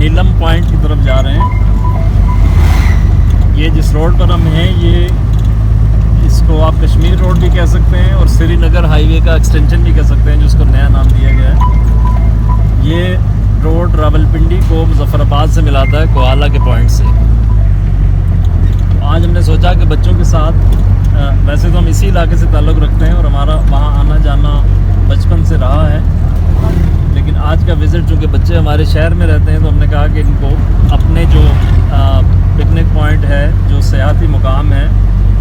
नीलम point की तरफ जा रहे हैं। ये जिस रोड पर हम हैं ये इसको आप कश्मीर रोड भी कह सकते हैं और श्रीनगर हाईवे का एक्सटेंशन भी कह सकते हैं, जिसको नया नाम दिया गया है। ये रोड रावलपिंडी को मुजफ्फराबाद से मिलाता है कोहाला के पॉइंट से। तो आज हमने सोचा कि बच्चों के साथ वैसे तो हम इसी इलाके से ताल्लुक़ रखते हैं और हमारा वहाँ आना जाना बचपन से रहा है, लेकिन आज का विज़िट चूँकि बच्चे हमारे शहर में रहते हैं तो हमने कहा कि इनको अपने जो पिकनिक पॉइंट है, जो सियाहती मुकाम है,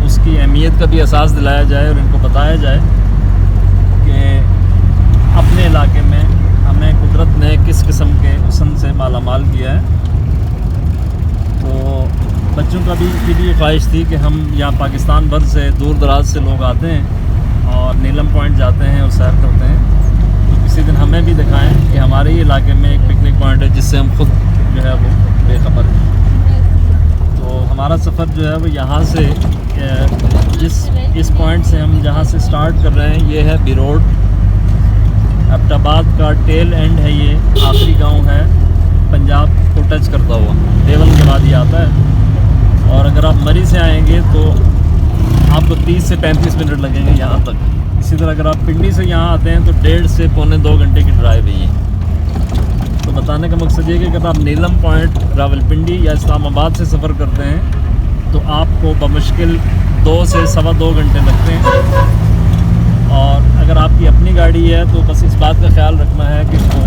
उसकी अहमियत का भी एहसास दिलाया जाए और इनको बताया जाए कि अपने इलाके में हमें कुदरत ने किस किस्म के हुस्न से मालामाल किया है। तो बच्चों का भी ख्वाहिश थी कि हम यहाँ पाकिस्तान भर से दूर दराज से लोग आते हैं और नीलम पॉइंट जाते हैं और सैर करते हैं, तो किसी दिन हमें भी दिखाएं कि हमारे ही इलाके में एक पिकनिक पॉइंट है जिससे हम खुद जो है वो बेखबर हैं। तो हमारा सफ़र जो है वो यहाँ से इस पॉइंट से हम जहाँ से स्टार्ट कर रहे हैं ये है बिरोड, एबटाबाद का टेल एंड है, ये आखिरी गांव है पंजाब को टच करता हुआ, देवल के बाद ये आता है। और अगर आप मरी से आएंगे तो आपको 30 से 35 मिनट लगेंगे यहाँ तक। इसी तरह अगर आप पिंडी से यहाँ आते हैं तो 1.5 से पौने 2 घंटे की ड्राइव है ये। तो बताने का मकसद ये कि अगर आप नीलम पॉइंट रावलपिंडी या इस्लामाबाद से सफ़र करते हैं तो आपको बमुश्किल 2 से सवा 2 घंटे लगते हैं। और अगर आपकी अपनी गाड़ी है तो बस इस बात का ख्याल रखना है कि वो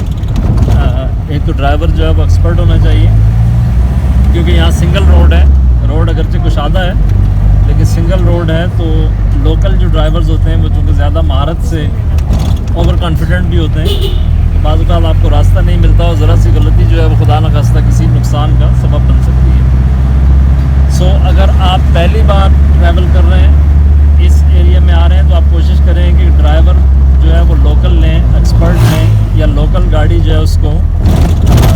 एक तो ड्राइवर जो है वो एक्सपर्ट होना चाहिए, क्योंकि यहाँ सिंगल रोड है। रोड अगरचे कुशादा है लेकिन सिंगल रोड है, तो लोकल जो ड्राइवर्स होते हैं वो चूँकि ज़्यादा महारत से ओवर कॉन्फिडेंट भी होते हैं, तो बाज़ औक़ात आपको रास्ता नहीं मिलता और ज़रा सी गलती जो है वो खुदा न खास्ता किसी नुकसान का सबब बन सकती है। सो अगर आप पहली बार ट्रैवल कर रहे हैं, इस एरिया में आ रहे हैं, तो आप कोशिश करें कि ड्राइवर जो है वो लोकल लें, एक्सपर्ट लें, या लोकल गाड़ी जो है उसको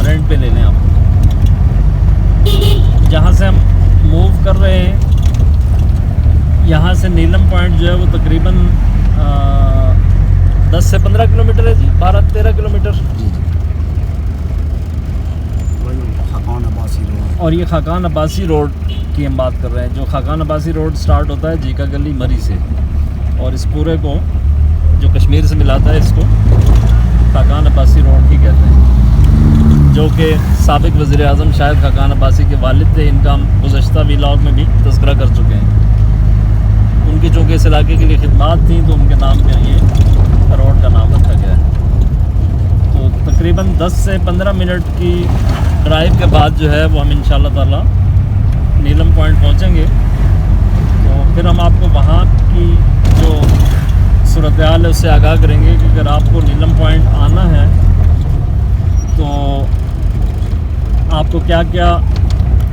रेंट पे ले लें। आप जहाँ से हम मूव कर रहे हैं यहाँ से नीलम पॉइंट जो है वो तकरीबन 10 से 15 किलोमीटर है जी, 12-13 किलोमीटर। खाकान अब्बासी रोड, और ये खाकान अब्बासी रोड की हम बात कर रहे हैं, जो खाकान अब्बासी रोड स्टार्ट होता है जीका गली मरी से, और इस पूरे को जो कश्मीर से मिलाता है इसको खाकान अब्बासी रोड ही कहते हैं, जो कि साबिक वज़ीर आज़म शायद खाकान अब्बासी के वालिद थे। इनका हम गुज़श्ता व्लॉग में भी तज़किरा कर चुके हैं। उनकी चूँकि इस इलाके के लिए खिदमात थी तो उनके नाम पर ये रोड का नाम रखा गया है। तो तकरीबन 10 से 15 मिनट की ड्राइव के बाद जो है वो हम इंशाअल्लाह ताला नीलम पॉइंट पहुँचेंगे। तो फिर हम आपको वहाँ की जो सूरत हाल है उससे आगाह करेंगे कि अगर आपको नीलम पॉइंट आना है तो आपको क्या क्या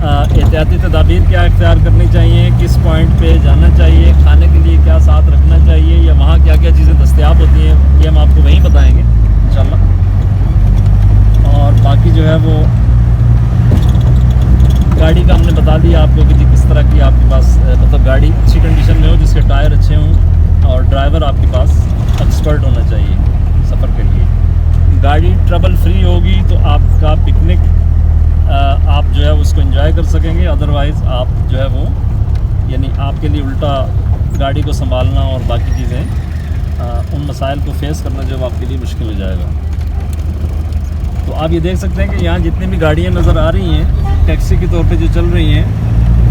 एहतियाती तदाबीर क्या इख्तियार करनी चाहिए, किस पॉइंट पे जाना चाहिए, खाने के लिए क्या साथ रखना चाहिए, या वहाँ क्या क्या चीज़ें दस्तयाब होती हैं, ये हम आपको वहीं बताएंगे इंशाल्लाह। और बाकी जो है वो गाड़ी का हमने बता दिया आपको कि किस तरह की आपके पास मतलब गाड़ी अच्छी कंडीशन में हो, जिसके टायर अच्छे हों, और ड्राइवर आपके पास एक्सपर्ट होना चाहिए सफ़र के लिए। गाड़ी ट्रबल फ्री होगी तो आपका पिकनिक आप जो है उसको एंजॉय कर सकेंगे, अदरवाइज़ आप जो है वो यानी आपके लिए उल्टा गाड़ी को संभालना और बाकी चीज़ें उन मसाइल को फेस करना जो आपके लिए मुश्किल हो जाएगा। तो आप ये देख सकते हैं कि यहाँ जितनी भी गाड़ियाँ नज़र आ रही हैं टैक्सी के तौर पे जो चल रही हैं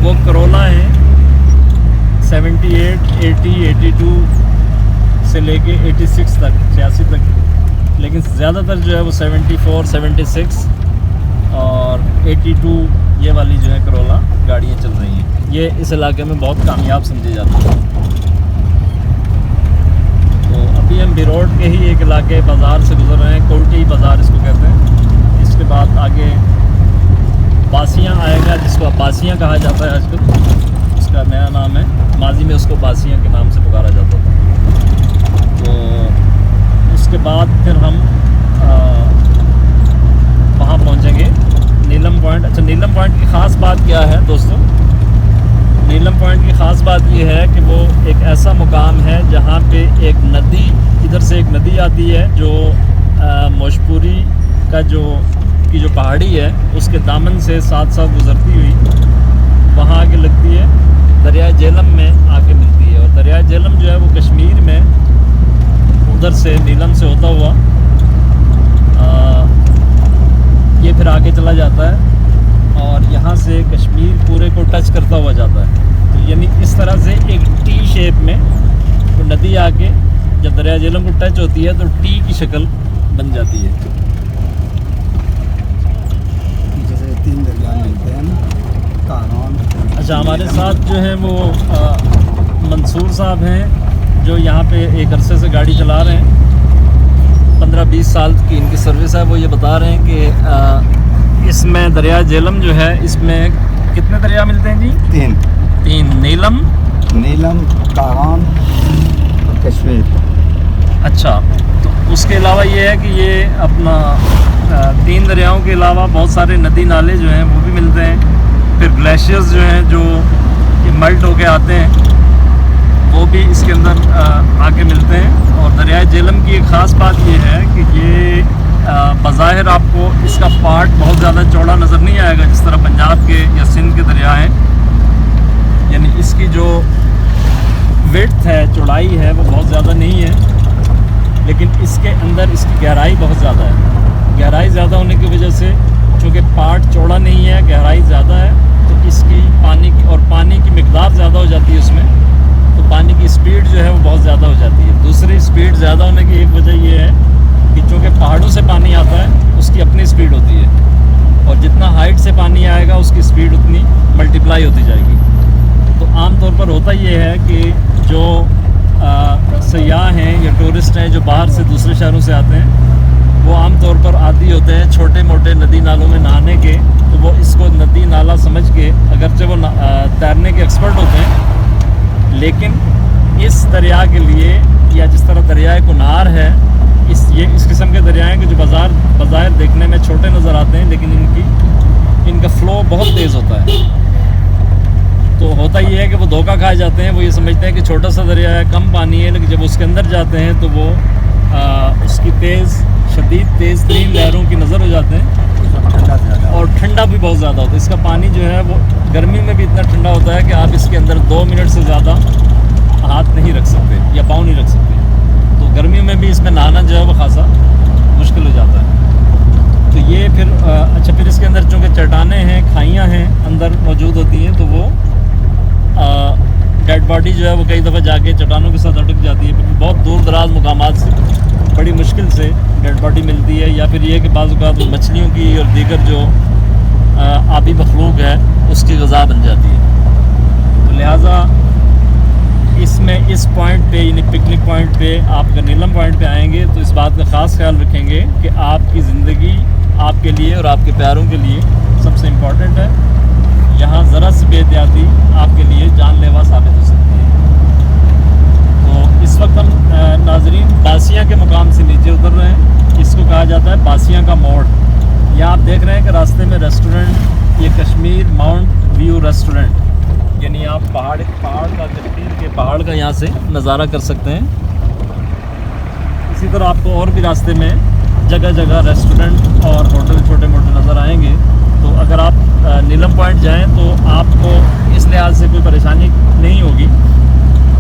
वो करोला हैं, 78, 80, 82 से लेके 86 तक, 86 तक, लेकिन ज़्यादातर जो है वो 74, 76 और 82 ये वाली जो है करोला गाड़ियाँ चल रही हैं। ये इस इलाके में बहुत कामयाब समझी जाती है। तो अभी हम बिरोड के ही एक इलाके बाज़ार से गुजर रहे हैं, कोल्टी बाज़ार इसको कहते हैं। इसके बाद आगे बासियाँ आएगा, जिसको अब्बासियाँ कहा जाता है आजकल, उसका नया नाम है, माजी में उसको बासियाँ के नाम से पुकारा जाता था। तो उसके बाद फिर हम वहाँ पहुँचेंगे नीलम पॉइंट। अच्छा, नीलम पॉइंट की ख़ास बात क्या है दोस्तों? नीलम पॉइंट की ख़ास बात ये है कि वो एक ऐसा मुकाम है जहाँ पे एक नदी, इधर से एक नदी आती है जो मोशपुरी का जो की जो पहाड़ी है उसके दामन से साथ साथ गुजरती हुई वहाँ आके लगती है, दरिया झेलम में आके मिलती है। और दरिया झेलम जो है वो कश्मीर में उधर से नीलम से होता हुआ ये फिर आगे चला जाता है और यहाँ से कश्मीर पूरे को टच करता हुआ जाता है। तो यानी इस तरह से एक टी शेप में तो नदी आके जब दरिया झेलम को टच होती है तो टी की शक्ल बन जाती है। जैसे 3 दरिया मिलते हैं कारान। अच्छा, हमारे साथ जो है वो मंसूर साहब हैं जो यहाँ पे एक अरसे से गाड़ी चला रहे हैं, 15-20 साल की इनकी सर्विस है। वो ये बता रहे हैं कि इसमें दरिया झेलम जो है इसमें कितने दरिया मिलते हैं जी? 3। नीलम, कारान और कश्मीर। अच्छा, तो उसके अलावा ये है कि ये अपना 3 दरियाओं के अलावा बहुत सारे नदी नाले जो हैं वो भी मिलते हैं। फिर ग्लेशियर्स जो हैं जो ये मल्ट होके आते हैं वो भी इसके अंदर आके मिलते हैं। और दरिया झेलम की एक ख़ास बात ये है कि ये बज़ाहिर आपको इसका पार्ट बहुत ज़्यादा चौड़ा नज़र नहीं आएगा जिस तरह पंजाब के या सिंध के दरिया हैं। यानी इसकी जो विड्थ है, चौड़ाई है, वो बहुत ज़्यादा नहीं है, लेकिन इसके अंदर इसकी गहराई बहुत ज़्यादा है। गहराई ज़्यादा होने की वजह से चूँकि पार्ट चौड़ा नहीं है, गहराई ज़्यादा है, तो इसकी पानी की मिकदार ज़्यादा हो जाती है उसमें, तो पानी की स्पीड जो है वो बहुत ज़्यादा हो जाती है। दूसरी स्पीड ज़्यादा होने की एक वजह ये है कि चूँकि पहाड़ों से पानी आता है उसकी अपनी स्पीड होती है और जितना हाइट से पानी आएगा उसकी स्पीड उतनी मल्टीप्लाई होती जाएगी। तो आमतौर पर होता ये है कि जो सयाह हैं या टूरिस्ट हैं जो बाहर से दूसरे शहरों से आते हैं वो आमतौर पर आदी होते हैं छोटे मोटे नदी नालों में नहाने के, तो वो इसको नदी नाला समझ के, अगरचे वो तैरने के एक्सपर्ट होते हैं, लेकिन इस दरिया के लिए या जिस तरह दरियाए कुनार है, इस किस्म के दरियाएँ के जो बाज़ार देखने में छोटे नज़र आते हैं लेकिन इनका फ़्लो बहुत तेज़ होता है। तो होता ये है कि वो धोखा खा जाते हैं, वो ये समझते हैं कि छोटा सा दरिया है, कम पानी है, लेकिन जब उसके अंदर जाते हैं तो वो उसकी शदीद तेज़ तरीन लहरों की नज़र हो जाते हैं और ठंडा भी बहुत ज़्यादा होता है। इसका पानी जो है वो गर्मी में भी इतना ठंडा होता है कि आप इसके अंदर 2 मिनट से ज़्यादा हाथ नहीं रख सकते या पाँव नहीं रख सकते। तो गर्मियों में भी इसमें नहाना जो है वो खासा मुश्किल हो जाता है। तो ये फिर अच्छा, फिर इसके अंदर चूँकि चट्टानें हैं, खाइयाँ हैं अंदर मौजूद होती हैं, तो वो डेड बॉडी जो है वो कई दफ़ा जाके चट्टानों के साथ अटक जाती है, क्योंकि बहुत दूर दराज मुकामात से बड़ी मुश्किल से डेड बॉडी मिलती है। या फिर ये कि बाज़ औक़ात वो मछलियों की और दीगर जो आबी मखलूक है उसकी ग़िज़ा बन जाती है। तो लिहाजा इसमें इस पॉइंट पे यानी पिकनिक पॉइंट पे आप अगर नीलम पॉइंट पे आएंगे तो इस बात का ख़ास ख्याल रखेंगे कि आपकी ज़िंदगी आपके लिए और आपके प्यारों के लिए सबसे इम्पॉर्टेंट है। यहाँ ज़रा सी बेहतियाती आपके लिए जानलेवा साबित हो सकती है। तो इस वक्त हम नाजरीन बासियाँ के मुकाम से नीचे उतर रहे हैं। इसको कहा जाता है बासियाँ का मोड़। यहाँ आप देख रहे हैं कि रास्ते में रेस्टोरेंट, ये कश्मीर माउंट व्यू रेस्टोरेंट, यानी आप पहाड़ का, कश्मीर के पहाड़ का यहाँ से नज़ारा कर सकते हैं। इसी तरह आपको और भी रास्ते में जगह जगह रेस्टोरेंट और होटल छोटे मोटे नज़र आएंगे। तो अगर आप नीलम पॉइंट जाएं तो आपको इस लिहाज से कोई परेशानी नहीं होगी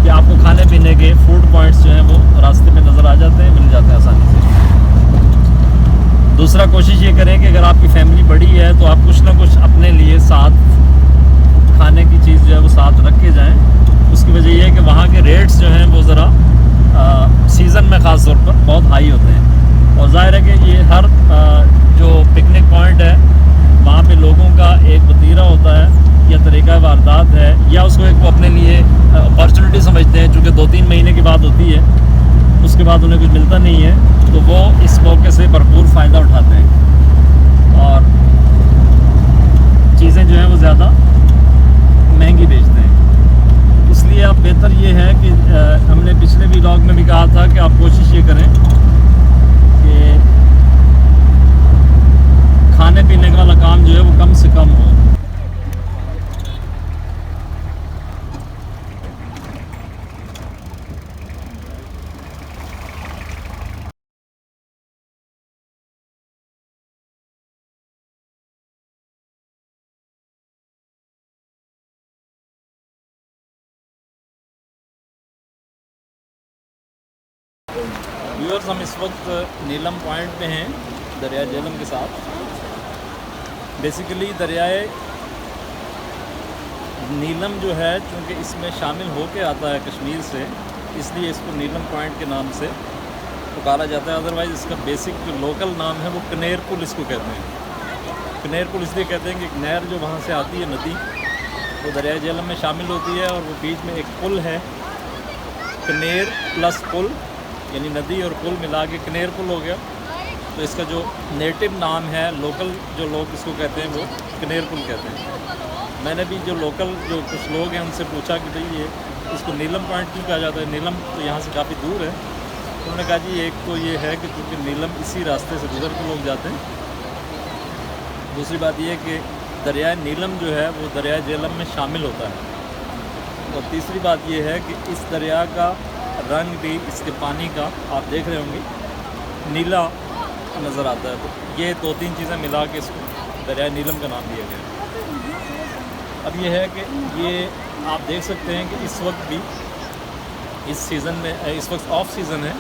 कि आपको खाने पीने के फूड पॉइंट्स जो हैं वो रास्ते में नज़र आ जाते हैं, मिल जाते हैं आसानी से। दूसरा, कोशिश ये करें कि अगर आपकी फैमिली बड़ी है तो आप कुछ ना कुछ अपने लिए साथ खाने की चीज़ जो है वो साथ रख के जाएँ। उसकी वजह यह है कि वहाँ के रेट्स जो हैं वो ज़रा सीज़न में ख़ास तौर पर बहुत हाई होते हैं। और ज़ाहिर है कि ये हर जो पिकनिक पॉइंट है वहाँ पे लोगों का एक वतीरा होता है या तरीक़ा वारदात है, या उसको एक वो अपने लिए अपॉर्चुनिटी समझते हैं, चूँकि 2-3 महीने की बात होती है, उसके बाद उन्हें कुछ मिलता नहीं है, तो वो इस मौके से भरपूर फ़ायदा उठाते हैं और चीज़ें जो हैं वो ज़्यादा महंगी बेचते हैं। इसलिए अब बेहतर ये है कि हमने पिछले व्लॉग में भी कहा था कि आप कोशिश ये करें कि खाने पीने वाला काम जो है वो कम से कम हो। व्यूअर्स, हम इस वक्त नीलम पॉइंट पे हैं दरिया झेलम के साथ। बेसिकली दरियाए नीलम जो है, चूँकि इसमें शामिल होके आता है कश्मीर से, इसलिए इसको नीलम पॉइंट के नाम से पुकारा जाता है। अदरवाइज़ इसका बेसिक जो लोकल नाम है वो कनेर पुल इसको कहते हैं। कनेर पुल इसलिए कहते हैं कि एक नहर जो वहाँ से आती है, नदी, वो दरिया झेलम में शामिल होती है और वो बीच में एक पुल है, कनेर प्लस पुल, यानी नदी और पुल मिला के कनेर पुल हो गया। तो इसका जो नेटिव नाम है, लोकल जो लोग इसको कहते हैं, वो कनेर पुल कहते हैं। मैंने भी जो लोकल जो कुछ लोग हैं उनसे पूछा कि भाई ये इसको नीलम पॉइंट क्यों कहा जाता है, नीलम तो यहाँ से काफ़ी दूर है। उन्होंने कहा जी एक तो ये है कि क्योंकि नीलम इसी रास्ते से गुजर के लोग जाते हैं। दूसरी बात ये है कि दरिया नीलम जो है वो दरिया झेलम में शामिल होता है। और तीसरी बात ये है कि इस दरिया का रंग भी, इसके पानी का आप देख रहे होंगे, नीला नज़र आता है। तो ये 2-3 चीज़ें मिला के इसको दरिया नीलम का नाम दिया गया। अब ये है कि ये आप देख सकते हैं कि इस वक्त भी, इस सीज़न में, इस वक्त ऑफ सीज़न है,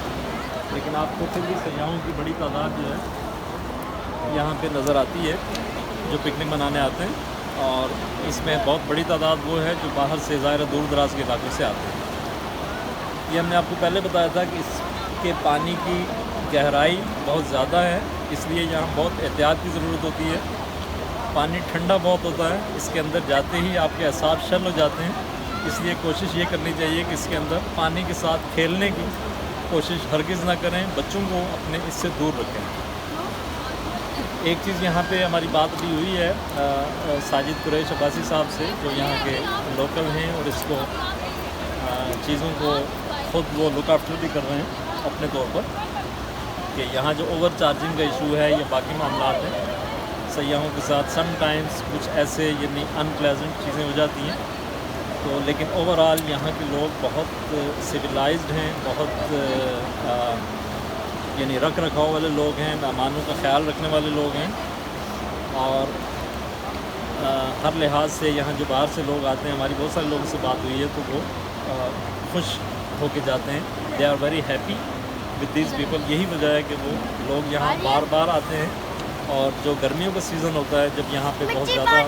लेकिन आपको फिर भी सयाहों की बड़ी तादाद जो है यहाँ पे नज़र आती है जो पिकनिक मनाने आते हैं। और इसमें बहुत बड़ी तादाद वो है जो बाहर से, ज़ाहिर दूर दराज के इलाकों से आते हैं। ये हमने आपको पहले बताया था कि इसके पानी की गहराई बहुत ज़्यादा है, इसलिए यहाँ बहुत एहतियात की ज़रूरत होती है। पानी ठंडा बहुत होता है, इसके अंदर जाते ही आपके असाब शल हो जाते हैं, इसलिए कोशिश ये करनी चाहिए कि इसके अंदर पानी के साथ खेलने की कोशिश हरगिज़ ना करें, बच्चों को अपने इससे दूर रखें। एक चीज़ यहाँ पे हमारी बात भी हुई है साजिद कुरैश अब्बासी साहब से, जो यहाँ के लोकल हैं और इसको चीज़ों को ख़ुद वो लुक आफ्टर भी कर रहे हैं अपने तौर पर, कि यहाँ जो ओवर चार्जिंग का इशू है या बाकी मामला हैं सयाहों के साथ, समटाइम्स कुछ ऐसे यानी अनप्लेजेंट चीज़ें हो जाती हैं। तो लेकिन ओवरऑल यहाँ के लोग बहुत सिविलाइज्ड हैं, बहुत यानी रख रखाव वाले लोग हैं, मेहमानों का ख्याल रखने वाले लोग हैं। और हर लिहाज से यहाँ जो बाहर से लोग आते हैं, हमारी बहुत सारे लोगों से बात हुई है, तो वो खुश होके जाते हैं। They are very happy with this people. यही वजह है कि वो लोग यहाँ बार बार आते हैं। और जो गर्मियों का सीज़न होता है, जब यहाँ पे बहुत ज़्यादा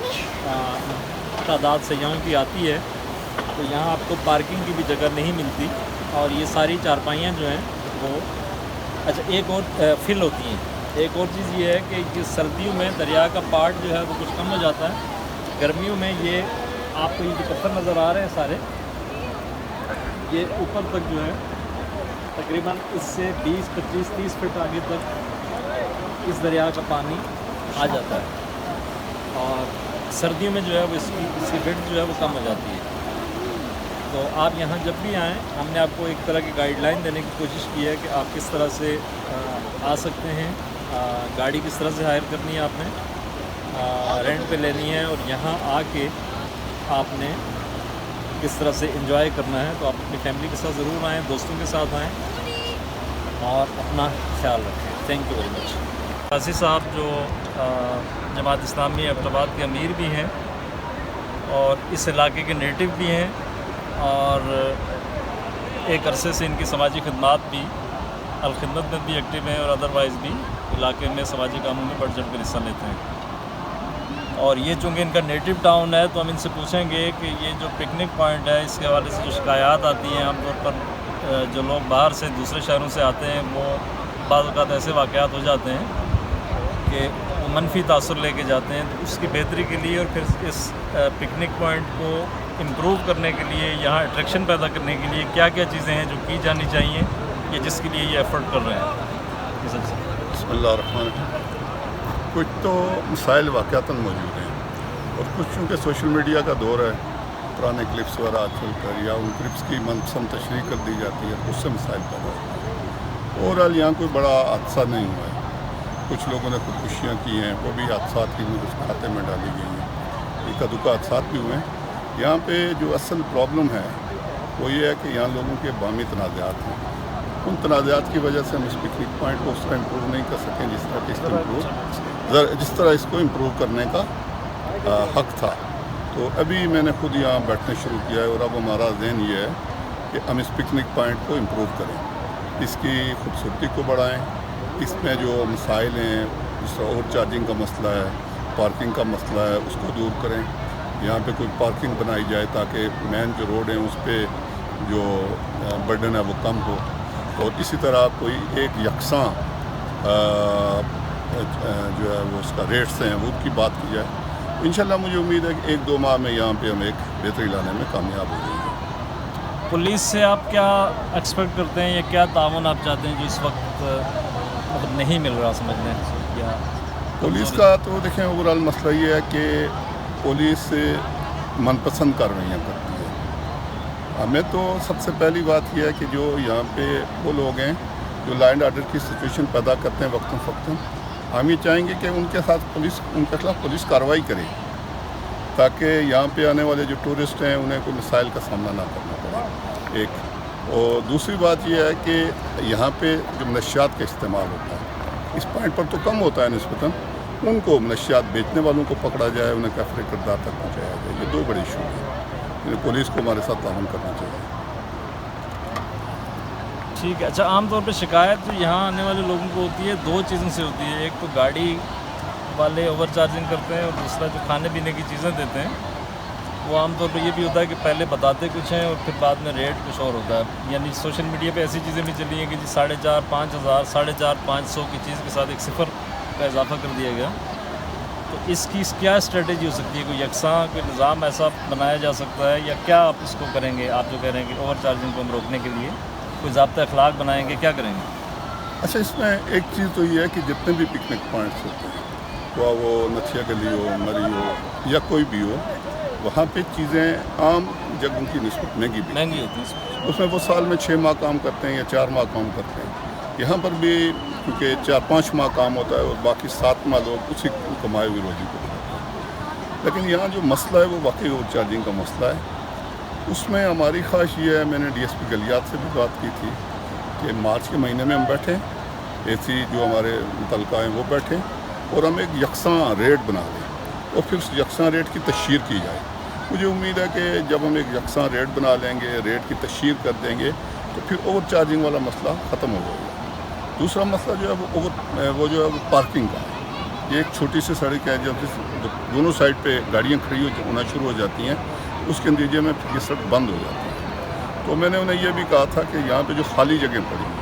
तादाद सयाहों की आती है, तो यहाँ आपको पार्किंग की भी जगह नहीं मिलती और ये सारी चारपाइयाँ जो हैं वो, अच्छा एक और फिल होती हैं। एक और चीज़ ये है कि सर्दियों में दरिया का पार्ट जो है वो कुछ कम हो जाता है। गर्मियों में ये आपको ये जो पत्थर नज़र आ रहे हैं सारे, ये ऊपर तक जो है तकरीबन इससे 20, 25, 30 फीट आगे तक इस दरिया का पानी आ जाता है। और सर्दियों में जो है वो इसकी विड्थ जो है वो कम हो जाती है। तो आप यहाँ जब भी आएँ, हमने आपको एक तरह की गाइडलाइन देने की कोशिश की है कि आप किस तरह से आ सकते हैं, गाड़ी किस तरह से हायर करनी है आपने, रेंट पे लेनी है, और यहाँ आके आपने किस तरह से एंजॉय करना है। तो आप अपनी फैमिली के साथ ज़रूर आएँ, दोस्तों के साथ आएँ और अपना ख्याल रखें। Thank you very much. कासी साहब जो जमात इस्लामी एबटाबाद के अमीर भी हैं और इस इलाके के नेटिव भी हैं, और एक अरसे से इनकी समाजी खिदमात भी, अलखिदमत में भी एक्टिव हैं और अदरवाइज़ भी इलाके में समाजी कामों में बढ़ चढ़ कर हिस्सा लेते हैं। और ये चूँकि इनका नेटिव टाउन है, तो हम इनसे पूछेंगे कि ये जो पिकनिक पॉइंट है, इसके हवाले से जो शिकायत आती हैं आमतौर पर, जो लोग बाहर से दूसरे शहरों से आते हैं, वो बाज़ औक़ात ऐसे वाक़यात हो जाते हैं कि वो मनफी तासुर लेके जाते हैं। तो उसकी बेहतरी के लिए और फिर इस पिकनिक पॉइंट को इम्प्रूव करने के लिए, यहाँ अट्रैक्शन पैदा करने के लिए क्या क्या चीज़ें हैं जो की जानी चाहिए, या जिसके लिए ये एफ़र्ट कर रहे हैं। ये सबसे बिस्मिल्लाहिर्रहमानिर्रहीम। कुछ तो मसाइल वाक़यातन मौजूद हैं और कुछ चूँकि सोशल मीडिया का दौर है, पुराने क्लिप्स वगैरह चल कर या उन क्लिप्स की मनपसंद तशरीह कर दी जाती है, उससे मसाइल पैदा होते हैं। ओवरऑल यहाँ कोई बड़ा हादसा नहीं हुआ है। कुछ लोगों ने खुदकुशियाँ की हैं, वो भी हादसा की उस खाते में डाली गई हैं। इक्का दुक्का हादसा भी हुए हैं। यहाँ पे जो असल प्रॉब्लम है वो ये है कि यहाँ लोगों के बामी तनाज़ात हैं। उन तनाज़ात की वजह से हम इस पिकनिक पॉइंट को उस तरह इम्प्रूव नहीं कर सकें जिस तरह इसको इम्प्रूव करने का हक़ था। तो अभी मैंने खुद यहाँ बैठने शुरू किया है और अब हमारा ज़हन ये है कि हम इस पिकनिक पॉइंट को इम्प्रूव करें। इसकी खूबसूरती को बढ़ाएं, इसमें जो मसाइल हैं, जिस ओवर चार्जिंग का मसला है, पार्किंग का मसला है, उसको दूर करें। यहाँ पे कोई पार्किंग बनाई जाए ताकि मेन जो रोड है उस पर जो बर्डन है वो कम हो। और इसी तरह कोई एक यकसां जो है वो उसका रेट्स हैं वो की बात की जाए। इंशाल्लाह मुझे उम्मीद है कि 1-2 माह में यहाँ पे हम एक बेहतरी लाने में कामयाब हो जाएंगे। पुलिस से आप क्या एक्सपेक्ट करते हैं या क्या ताउन आप चाहते हैं जो इस वक्त मतलब नहीं मिल रहा समझने या पुलिस का तो देखें ओवरऑल मसला ये है कि पुलिस मनपसंद कार्रवाइयाँ करती है। हमें तो सबसे पहली बात यह है कि जो यहाँ पे वो लोग हैं जो लॉ एंड ऑर्डर की सिचुएशन पैदा करते हैं वक्तन फ़क्तन, हम ये चाहेंगे कि उनके साथ पुलिस उनके खिलाफ पुलिस कार्रवाई करे ताकि यहाँ पे आने वाले जो टूरिस्ट हैं उन्हें कोई मिसाइल का सामना ना करना पड़े। एक और दूसरी बात यह है कि यहाँ पे जो मनशियात का इस्तेमाल होता है इस पॉइंट पर तो कम होता है निस्बतन, उनको मनशियात बेचने वालों को पकड़ा जाए, उन्हें काफिर किरदार तक पहुँचाया जाए। ये 2 बड़े इशू हैं, पुलिस को हमारे साथ ताउन करना चाहिए। ठीक है। अच्छा, आमतौर पे शिकायत जो यहाँ आने वाले लोगों को होती है 2 चीज़ों से होती है। एक तो गाड़ी वाले ओवर चार्जिंग करते हैं और दूसरा जो खाने पीने की चीज़ें देते हैं वो आमतौर पे ये भी होता है कि पहले बताते कुछ हैं और फिर बाद में रेट कुछ और होता है। यानी सोशल मीडिया पे ऐसी चीज़ें भी चली हैं कि जी 4,500, 5,000, 4,500 की चीज़ के साथ एक सिफर का इजाफा कर दिया गया। तो इसकी क्या स्ट्रेटजी हो सकती है? कोई यकसां कोई निज़ाम ऐसा बनाया जा सकता है या क्या आप इसको करेंगे? आप जो कह रहे हैं कि ओवर चार्जिंग को हम रोकने के लिए कोई ज़ाब्ता अखलाक बनाएंगे, क्या करेंगे? अच्छा, इसमें एक चीज़ तो ये है कि जितने भी पिकनिक पॉइंट्स होते हैं, वो नथिया गली हो, मरी हो या कोई भी हो, वहाँ पे चीज़ें आम जगहों की निस्बत महंगी होती हैं। उसमें वो साल में 6 माह काम करते हैं या 4 माह काम करते हैं। यहाँ पर भी क्योंकि 4-5 माह काम होता है और बाकी 7 माह लोग उसी कमाए हुए रोजी को करते हैं। लेकिन यहाँ जो मसला है वो वाकई ओवर चार्जिंग का मसला है। उसमें हमारी ख्वाहिश ये है, मैंने DSP गलियात से भी बात की थी कि मार्च के महीने में हम बैठें, AC जो हमारे मुतलका हैं वो बैठें और हम एक यकसां रेट बना दें और फिर उस यकसां रेट की तशहीर की जाए। मुझे उम्मीद है कि जब हम एक यकसां रेट बना लेंगे, रेट की तशहीर कर देंगे तो फिर ओवर चार्जिंग वाला मसला ख़त्म हो जाएगा। दूसरा मसला जो है वो जो है वो पार्किंग का है। ये एक छोटी सी सड़क है, जब दोनों साइड पे गाड़ियाँ खड़ी होना शुरू हो जाती हैं उसके नतीजे में फिर ये सड़क बंद हो जाती है। तो मैंने उन्हें यह भी कहा था कि यहाँ पे जो खाली जगह पड़ी हैं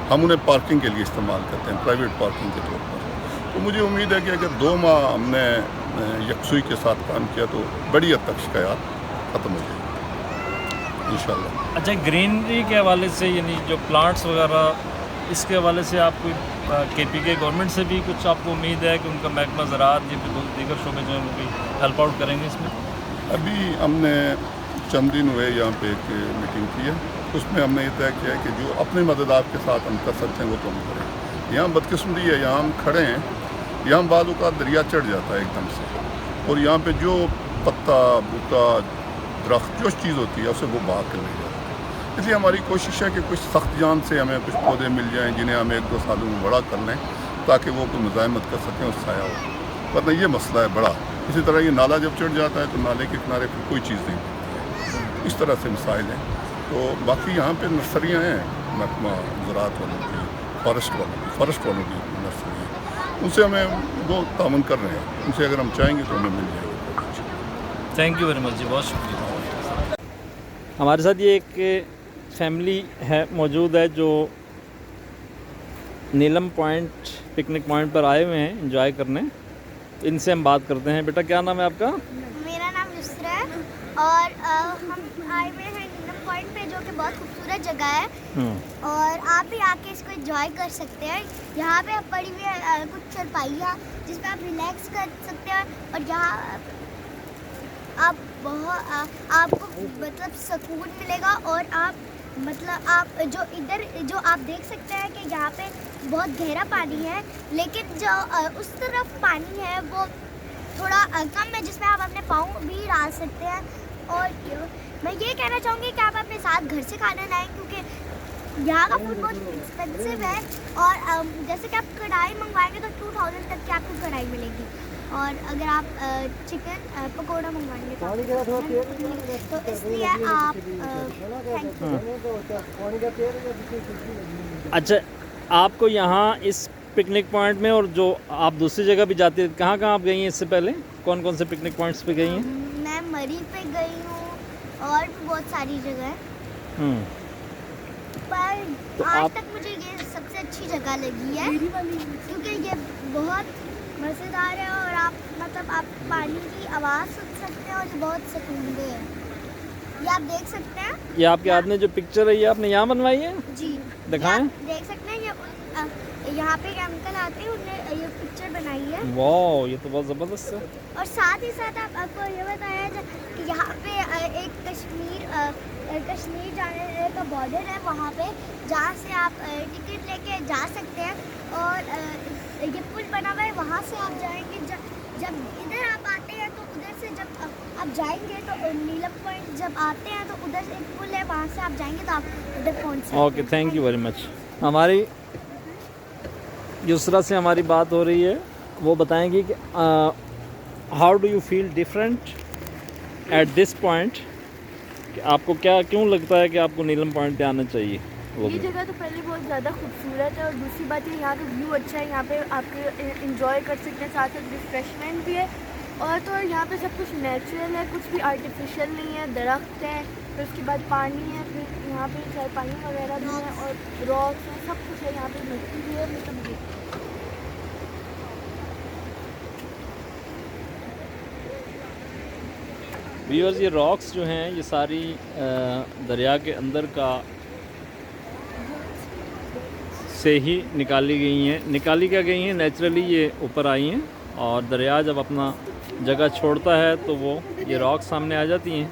हम उन्हें पार्किंग के लिए इस्तेमाल करते हैं, प्राइवेट पार्किंग के तौर पर। तो मुझे उम्मीद है कि अगर 2 माह हमने यकसुई के साथ काम किया तो बड़ी हद तक शिकायत ख़त्म हो जाएगी इंशाल्लाह। अच्छा, ग्रीनरी के हवाले से यानी जो प्लांट्स वगैरह इसके हवाले से आप कोई KPK गवर्नमेंट से भी कुछ आपको उम्मीद है कि उनका महकमा ज़राअत या फिर दीगर शोबे जो हैं कोई हेल्प आउट करेंगे इसमें? अभी हमने चंद दिन हुए यहाँ पे एक मीटिंग की है, उसमें हमने ये तय किया है कि जो अपनी मदद आपके साथ हम कर सकते हैं वो तो हम करें। यहाँ बदकिस्मती है, यहाँ हम खड़े हैं, यहाँ बाज़ औक़ात दरिया चढ़ जाता है एकदम से और यहाँ पे जो पत्ता बूटा दरख्त जो चीज़ होती है उसे वो बहा कर ले जाता है। इसलिए हमारी कोशिश है कि कुछ सख्त जान से हमें कुछ पौधे मिल जाएँ जिन्हें हम 1-2 सालों में बड़ा कर लें ताकि वो कोई मुज़ाहमत कर सकें और साया हो, वरना ये मसला है बड़ा। इसी तरह ये नाला जब चढ़ जाता है तो नाले के किनारे फिर कोई चीज़ नहीं मिलती है। इस तरह से मिसाइल हैं। तो बाकी यहाँ पे नर्सरियाँ हैं महकमा ज़राअत वालों की, फॉरेस्ट वालों की नर्सरियाँ, उनसे हमें वो ताउन कर रहे हैं। उनसे अगर हम चाहेंगे तो हमें मिल जाएगा। थैंक यू वेरी मच जी, बहुत शुक्रिया। हमारे साथ ये एक फैमिली है मौजूद है जो नीलम पॉइंट पिकनिक पॉइंट पर आए हुए हैं एंजॉय करने। इनसे हम बात करते हैं। बेटा, क्या नाम है आपका? मेरा नाम युसरा है और हम आए हुए हैं नीलम पॉइंट पे जो कि बहुत खूबसूरत जगह है और आप भी आके इसको एंजॉय कर सकते हैं। यहाँ पे पड़ी हुई है कुछ चरपाइयाँ जिसमें आप रिलैक्स कर सकते हैं और यहाँ आपको मतलब सुकून मिलेगा और आप जो आप देख सकते हैं कि यहाँ पे बहुत गहरा पानी है, लेकिन जो उस तरफ पानी है वो थोड़ा कम है जिसमें आप अपने पाँव भी डाल सकते हैं। और मैं ये कहना चाहूँगी कि आप अपने साथ घर से खाना लाएं क्योंकि यहाँ का फूड बहुत एक्सपेंसिव है और जैसे कि आप कढ़ाई मंगवाएंगे तो 2000 तक की आपको कढ़ाई मिलेगी और अगर आप चिकन पकौड़ा मंगवाएंगे तो इसलिए आप थैंक यू। अच्छा, आपको यहाँ इस पिकनिक पॉइंट में और जो आप दूसरी जगह भी जाती हैं, कहाँ कहाँ आप गई हैं इससे पहले? कौन कौन से पिकनिक पॉइंट्स पे गई हैं? मैं मरी पे गई हूँ और भी बहुत सारी जगह है, हम्म, पर तो आज आप- तक मुझे ये सबसे अच्छी जगह लगी है क्योंकि ये बहुत मज़ेदार है और आप मतलब आप पानी की आवाज़ सुन सकते हैं और ये बहुत सुकूनदेह है। ये आप देख सकते हैं। ये आपके हाथ में जो पिक्चर है ये आपने यहाँ बनवाई है? जी, दिखाएं। ये आप देख सकते हैं। यहाँ पे एक अंकल आते हैं, उन्होंने ये पिक्चर बनाई है। वाह, ये तो बहुत ज़बरदस्त है। और साथ ही साथ आपको ये बताया जाए कि यहाँ पे एक कश्मीर जाने का बॉर्डर है, वहाँ पे जहाँ से आप टिकट लेके जा सकते हैं और ये पुल बना हुआ है, वहाँ से आप जाएंगे। जब इधर आप आते हैं तो उधर से जब आप जाएंगे तो नीलम पॉइंट जब आते हैं तो उधर से एक पुल है, वहाँ से आप जाएंगे तो आप उधर पहुँच सकते हैं। Okay, thank you very much. हमारी युसरा से हमारी बात हो रही है, वो बताएंगी कि how do you feel different at this point, कि आपको क्या क्यों लगता है कि आपको नीलम पॉइंट पे आना चाहिए? वो ये भी जगह तो पहले बहुत ज़्यादा खूबसूरत है और दूसरी बात ये यहाँ का व्यू अच्छा है। यहाँ पे आप इंजॉय कर सकते हैं, साथ साथ रिफ्रेशमेंट भी है। और तो यहाँ पे सब कुछ नेचुरल है, कुछ भी आर्टिफिशियल नहीं है। दरख्त है, फिर उसके बाद पानी है, फिर यहाँ पे चाय पानी वगैरह भी है और रॉक्स है, सब कुछ है। यहाँ पे मिट्टी भी है, मतलब व्यूअर्स, ये रॉक्स जो हैं ये सारी दरिया के अंदर का से ही निकाली क्या गई हैं, नेचुरली ये ऊपर आई हैं। और दरिया जब अपना जगह छोड़ता है तो वो ये रॉक्स सामने आ जाती हैं,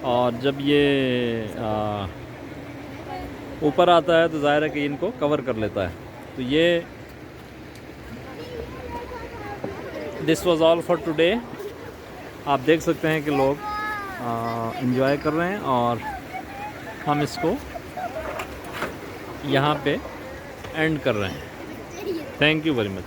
और जब ये ऊपर आता है तो ज़ाहिर है कि इनको कवर कर लेता है। तो ये this was all for today. आप देख सकते हैं कि लोग एंजॉय कर रहे हैं और हम इसको यहाँ पे एंड कर रहे हैं। Thank you very much.